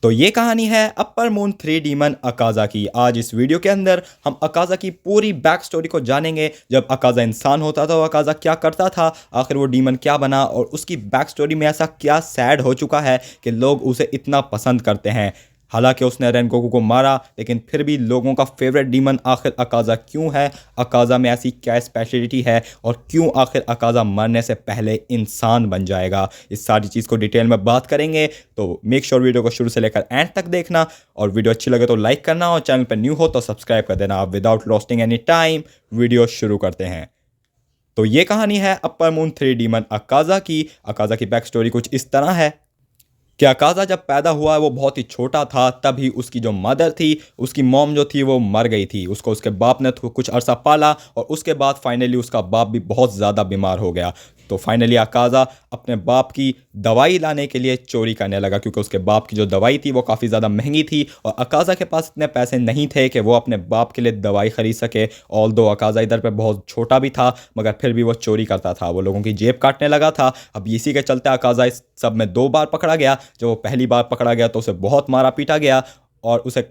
तो ये कहानी है अपर मून 3 डीमन अकाज़ा की। आज इस वीडियो के अंदर हम अकाज़ा की पूरी बैक स्टोरी को जानेंगे। जब अकाज़ा इंसान होता था तो अकाज़ा क्या करता था, आखिर वो डीमन क्या बना और उसकी बैक स्टोरी में ऐसा क्या सैड हो चुका है कि लोग उसे इतना पसंद करते हैं। हालांकि उसने रेनगोकू को मारा, लेकिन फिर भी लोगों का फेवरेट डीमन आखिर अकाज़ा क्यों है, अकाज़ा में ऐसी क्या स्पेशलिटी है और क्यों आखिर अकाज़ा मरने से पहले इंसान बन जाएगा। इस सारी चीज़ को डिटेल में बात करेंगे, तो मेक श्योर वीडियो को शुरू से लेकर एंड तक देखना और वीडियो अच्छी लगे तो लाइक करना और चैनल पर न्यू हो तो सब्सक्राइब कर देना। विदाउट लॉस्टिंग एनी टाइम वीडियो शुरू करते हैं। तो ये कहानी है अपर मून 3 डीमन अकाज़ा की। अकाज़ा की बैक स्टोरी कुछ इस तरह है कि अकाज़ा जब पैदा हुआ वो बहुत ही छोटा था, तभी उसकी जो मदर थी, उसकी मॉम जो थी वो मर गई थी। उसको उसके बाप ने कुछ अरसा पाला और उसके बाद फाइनली उसका बाप भी बहुत ज़्यादा बीमार हो गया। तो फाइनली अकाज़ा अपने बाप की दवाई लाने के लिए चोरी करने लगा, क्योंकि उसके बाप की जो दवाई थी वो काफ़ी ज़्यादा महंगी थी और अकाज़ा के पास इतने पैसे नहीं थे कि वो अपने बाप के लिए दवाई ख़रीद सके। ऑल दो अकाज़ा इधर पे बहुत छोटा भी था, मगर फिर भी वो चोरी करता था, वो लोगों की जेब काटने लगा था। अब इसी के चलते अकाज़ा इस सब में 2 बार पकड़ा गया। जब वो पहली बार पकड़ा गया तो उसे बहुत मारा पीटा गया और उसे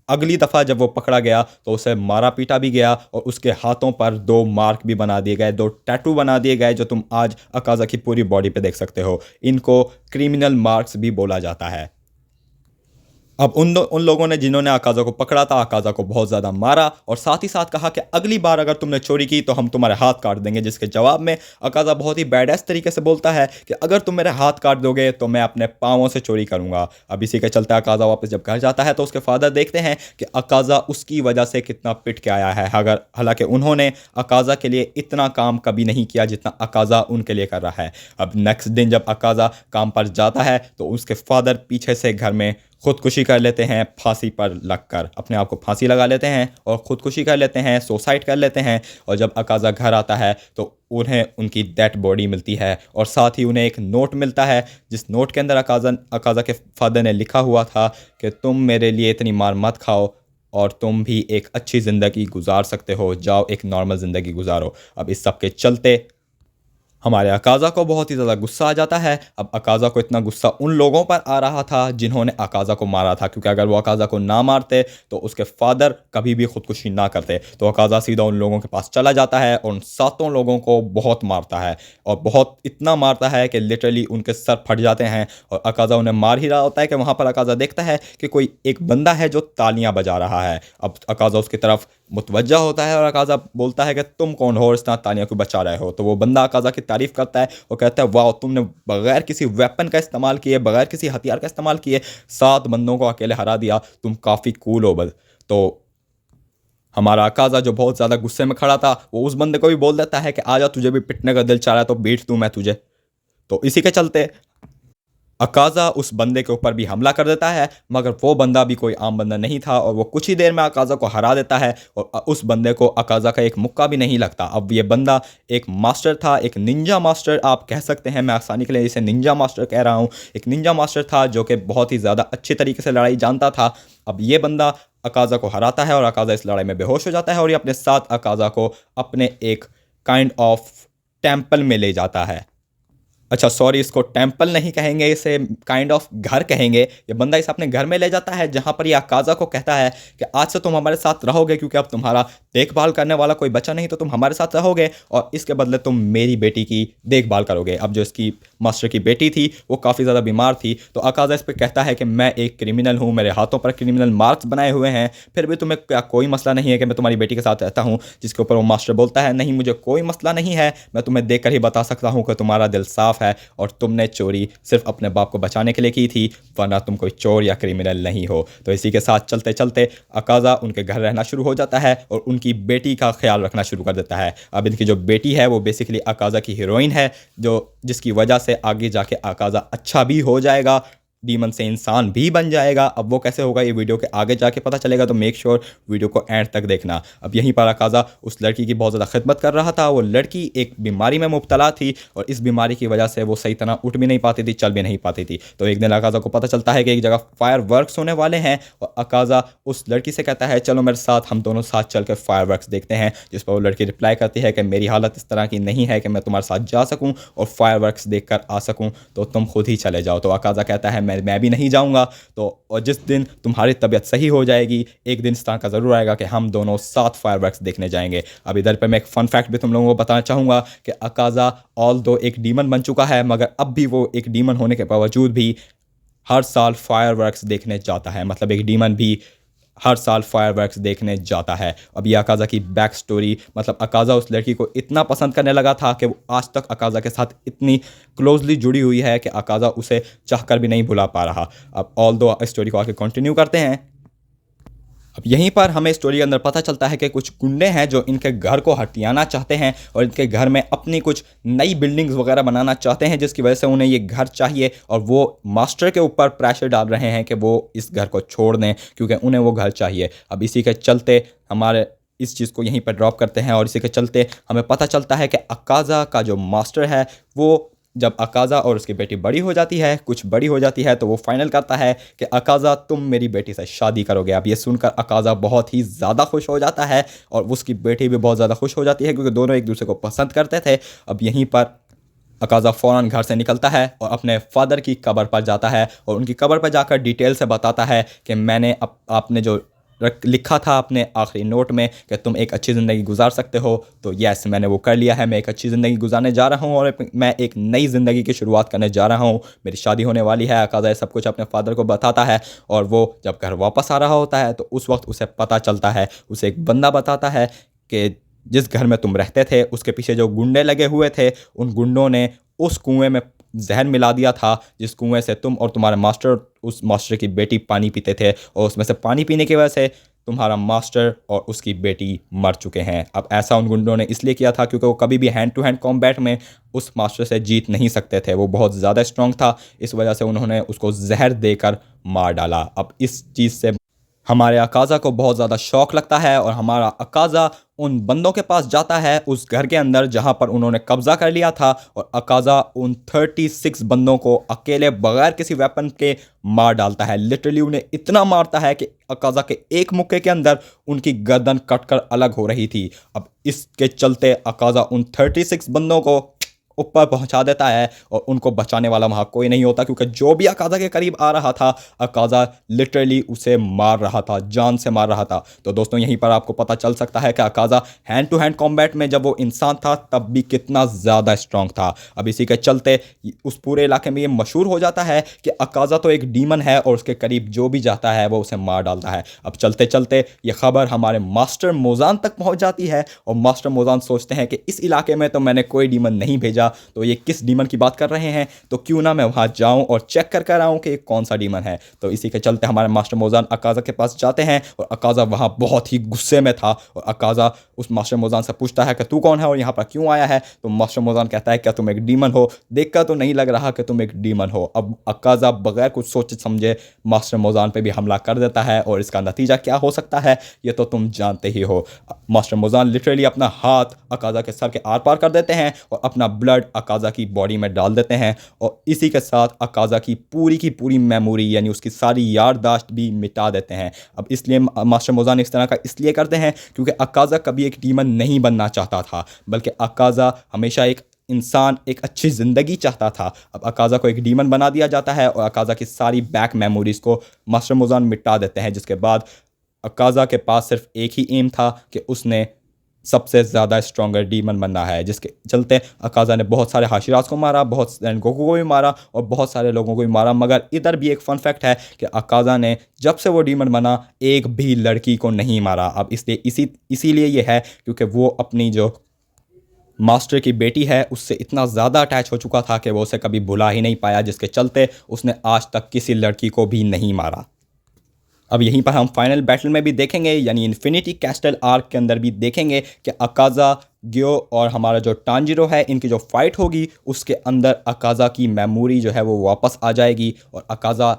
अगली दफ़ा जब वो पकड़ा गया तो उसे मारा पीटा भी गया और उसके हाथों पर 2 मार्क भी बना दिए गए, 2 टैटू बना दिए गए, जो तुम आज अकाज़ा की पूरी बॉडी पे देख सकते हो। इनको क्रिमिनल मार्क्स भी बोला जाता है। अब उन लोगों ने जिन्होंने अकाज़ा को पकड़ा था, अकाज़ा को बहुत ज़्यादा मारा और साथ ही साथ कहा कि अगली बार अगर तुमने चोरी की तो हम तुम्हारे हाथ काट देंगे। जिसके जवाब में अकाज़ा बहुत ही बैडएस तरीके से बोलता है कि अगर तुम मेरे हाथ काट दोगे तो मैं अपने पाँवों से चोरी करूंगा। अब इसी के चलते अकाज़ा वापस जब घर जाता है तो उसके फादर देखते हैं कि अकाज़ा उसकी वजह से कितना पिट के आया है। अगर हालांकि उन्होंने अकाज़ा के लिए इतना काम कभी नहीं किया जितना अकाज़ा उनके लिए कर रहा है। अब नेक्स्ट दिन जब अकाज़ा काम पर जाता है तो उसके फादर पीछे से घर में खुदकुशी कर लेते हैं, फांसी पर लगकर अपने आप को फांसी लगा लेते हैं और ख़ुदकुशी कर लेते हैं, सुसाइड कर लेते हैं। और जब अकाज़ा घर आता है तो उन्हें उनकी डेड बॉडी मिलती है और साथ ही उन्हें एक नोट मिलता है, जिस नोट के अंदर अकाज़ा के फादर ने लिखा हुआ था कि तुम मेरे लिए इतनी मार मत खाओ और तुम भी एक अच्छी ज़िंदगी गुजार सकते हो, जाओ एक नॉर्मल ज़िंदगी गुजारो। अब इस सब के चलते हमारे अकाज़ा को बहुत ही ज़्यादा गुस्सा आ जाता है। अब अकाज़ा को इतना गुस्सा उन लोगों पर आ रहा था जिन्होंने अकाज़ा को मारा था, क्योंकि अगर वो अकाज़ा को ना मारते तो उसके फादर कभी भी खुदकुशी ना करते। तो अकाज़ा सीधा उन लोगों के पास चला जाता है और उन 7 लोगों को बहुत मारता है और बहुत इतना मारता है कि लिटरली उनके सर फट जाते हैं। और अकाज़ा उन्हें मार ही रहा होता है कि वहाँ पर अकाज़ा देखता है कि कोई एक बंदा है जो तालियां बजा रहा है। अब अकाज़ा उसकी तरफ मुतवज्जा होता है और अकाज़ा बोलता है कि तुम कौन हो और इस तरह तालियां क्यों बजा रहे हो। तो वो बंदा अकाज़ा की तारीफ़ करता है और कहता है वाह, तुमने बगैर किसी वेपन का इस्तेमाल किए, बगैर किसी हथियार का इस्तेमाल किए 7 बंदों को अकेले हरा दिया, तुम काफ़ी कूल हो बस। तो हमारा अकाज़ा जो बहुत ज़्यादा गुस्से में खड़ा था वो उस बंदे को भी बोल देता है कि आजा, तुझे भी पिटने का दिल चाह रहा है तो पीट दूं मैं तुझे। तो इसी के चलते अकाज़ा उस बंदे के ऊपर भी हमला कर देता है, मगर वो बंदा भी कोई आम बंदा नहीं था और वो कुछ ही देर में अकाज़ा को हरा देता है और उस बंदे को अकाज़ा का एक मुक्का भी नहीं लगता। अब ये बंदा एक मास्टर था, एक निंजा मास्टर आप कह सकते हैं, मैं आसानी के लिए इसे निंजा मास्टर कह रहा हूँ। एक निंजा मास्टर था जो कि बहुत ही ज़्यादा अच्छे तरीके से लड़ाई जानता था। अब ये बंदा अकाज़ा को हराता है और अकाज़ा इस लड़ाई में बेहोश हो जाता है और ये अपने साथ अकाज़ा को अपने एक काइंड ऑफ टेम्पल में ले जाता है। अच्छा सॉरी, इसको टेम्पल नहीं कहेंगे, इसे काइंड ऑफ घर कहेंगे। ये बंदा इसे अपने घर में ले जाता है जहाँ पर ये अकाज़ा को कहता है कि आज से तुम हमारे साथ रहोगे, क्योंकि अब तुम्हारा देखभाल करने वाला कोई बचा नहीं, तो तुम हमारे साथ रहोगे और इसके बदले तुम मेरी बेटी की देखभाल करोगे। अब जो इसकी मास्टर की बेटी थी वो काफ़ी ज़्यादा बीमार थी, तो अकाज़ा इस पर कहता है कि मैं एक क्रिमिनल हूँ, मेरे हाथों पर क्रिमिनल मार्क्स बनाए हुए हैं, फिर भी तुम्हें क्या कोई मसला नहीं है कि मैं तुम्हारी बेटी के साथ रहता हूँ। जिसके ऊपर वो मास्टर बोलता है नहीं, मुझे कोई मसला नहीं है, मैं तुम्हें देख कर ही बता सकता हूँ कि तुम्हारा दिल साफ़ है और तुमने चोरी सिर्फ अपने बाप को बचाने के लिए की थी, वरना तुम कोई चोर या क्रिमिनल नहीं हो। तो इसी के साथ चलते चलते अकाज़ा उनके घर रहना शुरू हो जाता है और उनकी बेटी का ख्याल रखना शुरू कर देता है। अब इनकी जो बेटी है वो बेसिकली अकाज़ा की हीरोइन है, जिसकी वजह से आगे जाके अकाज़ा अच्छा भी हो जाएगा, डीमन से इंसान भी बन जाएगा। अब वो कैसे होगा ये वीडियो के आगे जाके पता चलेगा, तो मेक श्योर वीडियो को एंड तक देखना। अब यहीं पर अकाज़ा उस लड़की की बहुत ज़्यादा खिदमत कर रहा था। वो लड़की एक बीमारी में मुब्तला थी और इस बीमारी की वजह से वो सही तरह उठ भी नहीं पाती थी, चल भी नहीं पाती थी। तो एक दिन अकाज़ा को पता चलता है कि एक जगह फायर वर्क्स होने वाले हैं और अकाज़ा उस लड़की से कहता है चलो मेरे साथ, हम दोनों साथ चल कर फायर वर्क्स देखते हैं। जिस पर वो लड़की रिप्लाई करती है कि मेरी हालत इस तरह की नहीं है कि मैं तुम्हारे साथ जा सकूँ और फायर वर्क्स देख कर आ सकूँ, तो तुम खुद ही चले जाओ। तो अकाज़ा कहता है मैं भी नहीं जाऊँगा। तो और जिस दिन तुम्हारी तबीयत सही हो जाएगी, एक दिन इस तरह का ज़रूर आएगा कि हम दोनों साथ फायरवर्क्स देखने जाएंगे। अब इधर पे मैं एक फ़न फैक्ट भी तुम लोगों को बताना चाहूँगा कि अकाज़ा ऑल दो एक डीमन बन चुका है, मगर अब भी वो एक डीमन होने के बावजूद भी हर साल फायरवर्क्स देखने जाता है। मतलब एक डीमन भी हर साल फायरवर्क्स देखने जाता है। अब ये अकाज़ा की बैक स्टोरी, मतलब अकाज़ा उस लड़की को इतना पसंद करने लगा था कि वो आज तक अकाज़ा के साथ इतनी क्लोजली जुड़ी हुई है कि अकाज़ा उसे चाहकर भी नहीं भुला पा रहा। अब ऑल दो स्टोरी को आगे कंटिन्यू करते हैं। अब यहीं पर हमें स्टोरी के अंदर पता चलता है कि कुछ गुंडे हैं जो इनके घर को हथियाना चाहते हैं और इनके घर में अपनी कुछ नई बिल्डिंग्स वगैरह बनाना चाहते हैं, जिसकी वजह से उन्हें ये घर चाहिए और वो मास्टर के ऊपर प्रेशर डाल रहे हैं कि वो इस घर को छोड़ दें क्योंकि उन्हें वो घर चाहिए। अब इसी के चलते हमारे इस चीज़ को यहीं पर ड्रॉप करते हैं और इसी के चलते हमें पता चलता है कि अकाज़ा का जो मास्टर है वो जब अकाज़ा और उसकी बेटी बड़ी हो जाती है, कुछ बड़ी हो जाती है, तो वो फाइनल करता है कि अकाज़ा तुम मेरी बेटी से शादी करोगे। अब ये सुनकर अकाज़ा बहुत ही ज़्यादा खुश हो जाता है और उसकी बेटी भी बहुत ज़्यादा खुश हो जाती है क्योंकि दोनों एक दूसरे को पसंद करते थे। अब यहीं पर अकाज़ा फ़ौरन घर से निकलता है और अपने फादर की कब्र पर जाता है और उनकी कब्र पर जाकर डिटेल से बताता है कि मैंने आपने जो लिखा था अपने आखिरी नोट में कि तुम एक अच्छी ज़िंदगी गुजार सकते हो, तो यस मैंने वो कर लिया है। मैं एक अच्छी ज़िंदगी गुजारने जा रहा हूँ और मैं एक नई ज़िंदगी की शुरुआत करने जा रहा हूँ। मेरी शादी होने वाली है। अकाज़ा ये सब कुछ अपने फादर को बताता है और वो जब घर वापस आ रहा होता है तो उस वक्त उसे पता चलता है, उसे एक बंदा बताता है कि जिस घर में तुम रहते थे उसके पीछे जो गुंडे लगे हुए थे, उन गुंडों ने उस कुएं में जहर मिला दिया था जिस कुएं से तुम और तुम्हारा मास्टर, उस मास्टर की बेटी पानी पीते थे और उसमें से पानी पीने की वजह से तुम्हारा मास्टर और उसकी बेटी मर चुके हैं। अब ऐसा उन गुंडों ने इसलिए किया था क्योंकि वो कभी भी हैंड टू हैंड कॉम्बैट में उस मास्टर से जीत नहीं सकते थे। वो बहुत ज़्यादा स्ट्रांग था, इस वजह से उन्होंने उसको जहर देकर मार डाला। अब इस चीज़ से हमारे अकाज़ा को बहुत ज़्यादा शौक लगता है और हमारा अकाज़ा उन बंदों के पास जाता है उस घर के अंदर जहां पर उन्होंने कब्ज़ा कर लिया था और अकाज़ा उन 36 बंदों को अकेले बगैर किसी वेपन के मार डालता है। लिटरली उन्हें इतना मारता है कि अकाज़ा के एक मुक्के के अंदर उनकी गर्दन कटकर अलग हो रही थी। अब इसके चलते अकाज़ा उन 36 बंदों को ऊपर पहुंचा देता है और उनको बचाने वाला वहाँ कोई नहीं होता क्योंकि जो भी अकाज़ा के करीब आ रहा था अकाज़ा लिटरली उसे मार रहा था, जान से मार रहा था। तो दोस्तों यहीं पर आपको पता चल सकता है कि अकाज़ा हैंड टू हैंड कॉम्बैट में जब वो इंसान था तब भी कितना ज़्यादा स्ट्रांग था। अब इसी के चलते उस पूरे इलाके में ये मशहूर हो जाता है कि अकाज़ा तो एक डीमन है और उसके करीब जो भी जाता है वो उसे मार डालता है। अब चलते चलते ये खबर हमारे मास्टर मोज़ान तक पहुँच जाती है और मास्टर मोज़ान सोचते हैं कि इस इलाके में तो मैंने कोई डीमन नहीं भेजा, तो ये किस डीमन की बात कर रहे हैं, तो क्यों ना मैं वहाँ जाऊँ और चेक कर कर आऊँ कि कौन सा डीमन है। तो इसी के चलते हमारे मास्टर मोज़ान अकाज़ा के पास जाते हैं और अकाज़ा वहाँ बहुत ही गुस्से में था और अकाज़ा उस मास्टर मोज़ान से पूछता है कि तू कौन है और यहाँ पर क्यों आया है। तो मास्टर मोज़ान कहता है क्या तुम एक डीमन हो, देखकर तो नहीं लग रहा कि तुम एक डीमन हो। अब अकाज़ा बगैर कुछ सोचे समझे मास्टर मोज़ान पे भी हमला कर देता है और इसका नतीजा क्या हो सकता है ये तो तुम जानते ही हो। मास्टर मोज़ान लिटरली अपना हाथ अकाज़ा के सर के आर पार कर देते हैं और अपना ब्लड अकाज़ा की बॉडी में डाल देते हैं और इसी के साथ अकाज़ा की पूरी मेमोरी यानी उसकी सारी याददाश्त भी मिटा देते हैं। अब इसलिए मास्टर मोज़ान इस तरह का इसलिए करते हैं क्योंकि अकाज़ा कभी एक डीमन नहीं बनना चाहता था, बल्कि अकाज़ा हमेशा एक इंसान, एक अच्छी ज़िंदगी चाहता था। अब अकाज़ा को एक डीमन बना दिया जाता है और अकाज़ा की सारी बैक मेमोरीज़ को मास्टर मोज़ान मिटा देते हैं, जिसके बाद अकाज़ा के पास सिर्फ एक ही एम था कि उसने सबसे ज़्यादा स्ट्रॉन्गर डीमन बनना है, जिसके चलते अकाज़ा ने बहुत सारे हाशिरात को मारा, बहुत गोकू को भी मारा और बहुत सारे लोगों को भी मारा। मगर इधर भी एक फ़न फैक्ट है कि अकाज़ा ने जब से वो डीमन बना एक भी लड़की को नहीं मारा। अब इसलिए इसीलिए ये है क्योंकि वो अपनी जो मास्टर की बेटी है उससे इतना ज़्यादा अटैच हो चुका था कि वो उसे कभी भुला ही नहीं पाया, जिसके चलते उसने आज तक किसी लड़की को भी नहीं मारा। अब यहीं पर हम फाइनल बैटल में भी देखेंगे यानी इन्फिनिटी कैस्टल आर्क के अंदर भी देखेंगे कि अकाज़ा, ग्यो और हमारा जो टांजिरो है इनकी जो फाइट होगी उसके अंदर अकाज़ा की मेमोरी जो है वो वापस आ जाएगी और अकाज़ा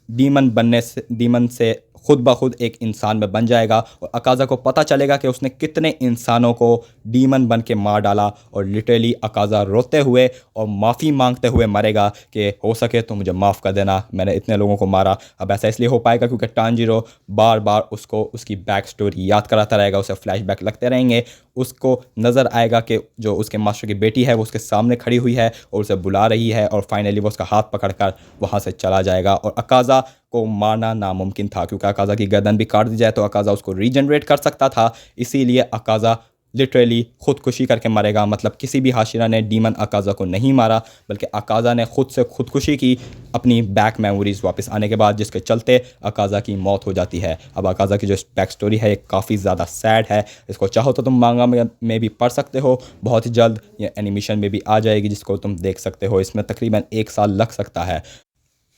डीमन से खुद ब खुद एक इंसान में बन जाएगा और अकाज़ा को पता चलेगा कि उसने कितने इंसानों को डीमन बन के मार डाला और लिटरली अकाज़ा रोते हुए और माफ़ी मांगते हुए मरेगा कि हो सके तो मुझे माफ़ कर देना, मैंने इतने लोगों को मारा। अब ऐसा इसलिए हो पाएगा क्योंकि टांजिरो बार बार उसको उसकी बैक स्टोरी याद कराता रहेगा, उसे फ्लैशबैक लगते रहेंगे उसको नज़र आएगा कि जो उसके मास्टर की बेटी है वो उसके सामने खड़ी हुई है और उसे बुला रही है, और फाइनली वो उसका हाथ पकड़कर वहाँ से चला जाएगा। और अकाज़ा को मारना नामुमकिन था, क्योंकि अकाज़ा की गर्दन भी काट दी जाए तो अकाज़ा उसको रीजनरेट कर सकता था। इसीलिए अकाज़ा लिटरली खुदकुशी करके मरेगा। मतलब किसी भी हाशिरा ने डीमन अकाज़ा को नहीं मारा, बल्कि अकाज़ा ने खुद से खुदकुशी की अपनी बैक मेमोरीज़ वापस आने के बाद, जिसके चलते अकाज़ा की मौत हो जाती है। अब अकाज़ा की जो बैक स्टोरी है ये काफ़ी ज़्यादा सैड है। इसको चाहो तो तुम मांगा में भी पढ़ सकते हो, बहुत ही जल्द ये एनिमेशन में भी आ जाएगी जिसको तुम देख सकते हो। इसमें तकरीबन 1 साल लग सकता है।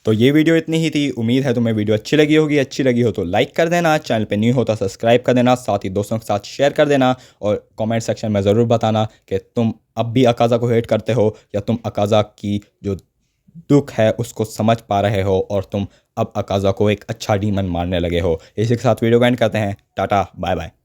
तो ये वीडियो इतनी ही थी। उम्मीद है तुम्हें वीडियो अच्छी लगी होगी। अच्छी लगी हो तो लाइक कर देना, चैनल पे न्यू हो तो सब्सक्राइब कर देना, साथ ही दोस्तों के साथ शेयर कर देना, और कमेंट सेक्शन में ज़रूर बताना कि तुम अब भी अकाज़ा को हेट करते हो या तुम अकाज़ा की जो दुख है उसको समझ पा रहे हो और तुम अब अकाज़ा को एक अच्छा डीमन मारने लगे हो। इसी के साथ वीडियो को एंड करते हैं। Tata bye bye.